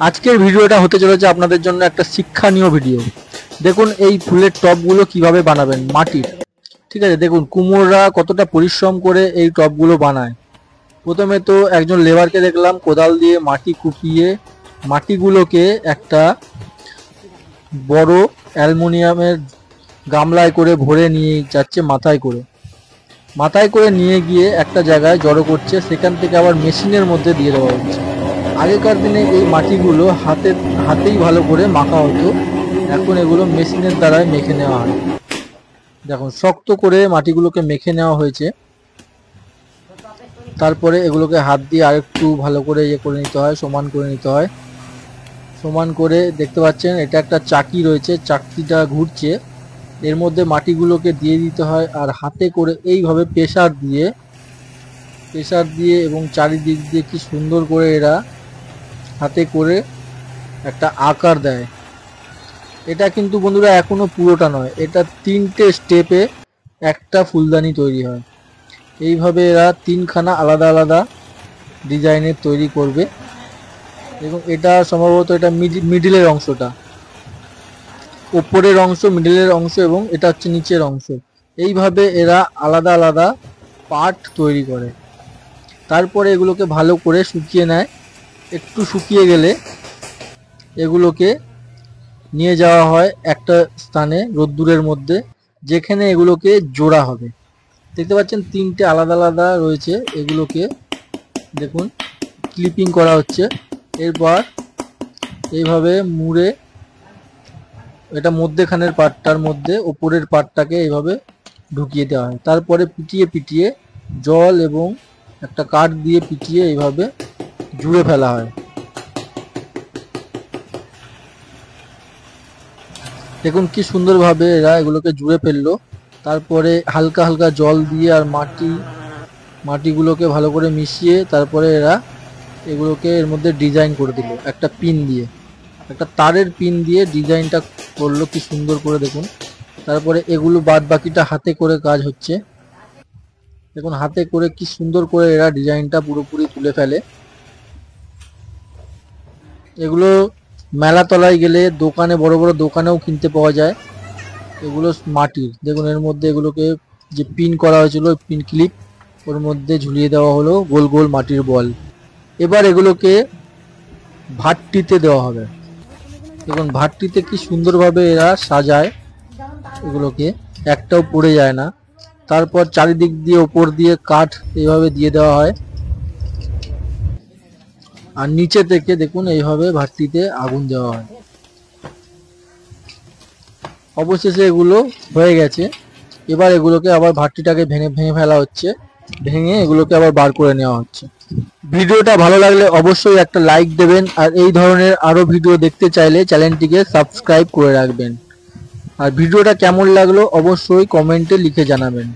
আজকের ভিডিওটা হতে চলেছে আপনাদের জন্য একটা শিক্ষণীয় ভিডিও। দেখুন এই ফুলের টবগুলো কিভাবে বানাবেন মাটির। ঠিক আছে, দেখুন কুমোররা কতটা পরিশ্রম করে এই টবগুলো বানায়। প্রথমে তো একজন লেবারকে দেখলাম কোদাল দিয়ে মাটি কুপিয়ে মাটিগুলোকে একটা বড় অ্যালুমিনিয়ামের গামলায় করে ভরে নিয়ে যাচ্ছে, মাথায় করে নিয়ে গিয়ে একটা জায়গায় জড়ো করছে, সেখান থেকে আবার মেশিনের মধ্যে দিয়ে দেওয়া হচ্ছে। আগেকার দিনে এই মাটিগুলো হাতেই ভালো করে মাখা হতো, এখন এগুলো মেশিনের দ্বারাই মেখে নেওয়া হয়। দেখুন শক্ত করে মাটিগুলোকে মেখে নেওয়া হয়েছে, তারপরে এগুলোকে হাত দিয়ে আরেকটু ভালো করে করে নিতে হয়, সমান করে নিতে হয়। সমান করে দেখতে পাচ্ছেন এটা একটা চাকি রয়েছে, চাকিটা ঘুরছে, এর মধ্যে মাটিগুলোকে দিয়ে দিতে হয়। আর হাতে করে এইভাবে প্রেসার দিয়ে এবং চারিদিক দিয়ে কি সুন্দর করে এরা হাতে করে একটা আকার দেয়। এটা কিন্তু বন্ধুরা এখনো পুরোটা নয়, এটা 3টে স্টেপে একটা ফুলদানি তৈরি হয়। এইভাবে এরা 3খানা আলাদা আলাদা ডিজাইনের তৈরি করবে। এবং এটা সম্ভবত এটা মিডিলের অংশটা, উপরের অংশ, মিডিলের অংশ এবং এটা হচ্ছে নিচের অংশ। এইভাবে এরা আলাদা আলাদা পার্ট তৈরি করে, তারপরে এগুলোকে ভালো করে শুকিয়ে নেয়। একটু শুকিয়ে গেলে এগুলোকে নিয়ে যাওয়া হয় একটা স্থানে রোদ্দুরের মধ্যে, যেখানে এগুলোকে জোড়া হবে। দেখতে পাচ্ছেন 3টে আলাদা আলাদা রয়েছে, এগুলোকে দেখুন ক্লিপিং করা হচ্ছে। এরপর এইভাবে মুড়ে এটা মধ্যেখানের পার্টটার মধ্যে উপরের পার্টটাকে এইভাবে ঢুকিয়ে দেওয়া হয়। তারপরে পিটিয়ে জল এবং একটা কাঠ দিয়ে পিটিয়ে এইভাবে জুড়ে ফেলা হয়। দেখুন কি সুন্দরভাবে এরা এগুলোকে জুড়ে ফেললো। তারপরে হালকা হালকা জল দিয়ে আর মাটিগুলোকে ভালো করে মিশিয়ে তারপরে এরা এগুলোকে এর মধ্যে ডিজাইন করে দিল, একটা পিন দিয়ে, একটা তারের পিন দিয়ে ডিজাইনটা করলো কি সুন্দর করে। দেখুন তারপরে এগুলো বাদ বাকিটা হাতে করে কাজ হচ্ছে। দেখুন হাতে করে কি সুন্দর করে এরা ডিজাইনটা পুরোপুরি তুলে ফেলে। এগুলো মেলা তলায় গেলে দোকানে, বড় বড় দোকানেও কিনতে পাওয়া যায়। এগুলো মাটির, দেখুন এর মধ্যে এগুলোকে যে পিন করা হয়েছিল পিন ক্লিপ, ওর মধ্যে ঝুলিয়ে দেওয়া হলো গোল গোল মাটির বল। এবার এগুলোকে ভাট্টিতে দেওয়া হবে। দেখুন ভাট্টিতে কি সুন্দরভাবে এরা সাজায়, এগুলোকে একটাও পড়ে যায় না। তারপর চারিদিক দিয়ে ওপর দিয়ে কাঠ এইভাবে দিয়ে দেওয়া হয়, আর নিচে থেকে দেখুন এইভাবে ভাট্টিতে আগুন দেওয়া হয়। অবশেষে এগুলো হয়ে গেছে। এবার এগুলোকে আবার ভাট্টিটাকে ভেঙে ফেলা হচ্ছে, ভেঙে এগুলোকে আবার বার করে নেওয়া হচ্ছে। ভিডিওটা ভালো লাগলে অবশ্যই একটা লাইক দেবেন, আর এই ধরনের আরো ভিডিও দেখতে চাইলে চ্যানেলটিকে সাবস্ক্রাইব করে রাখবেন। আর ভিডিওটা কেমন লাগলো অবশ্যই কমেন্টে লিখে জানাবেন।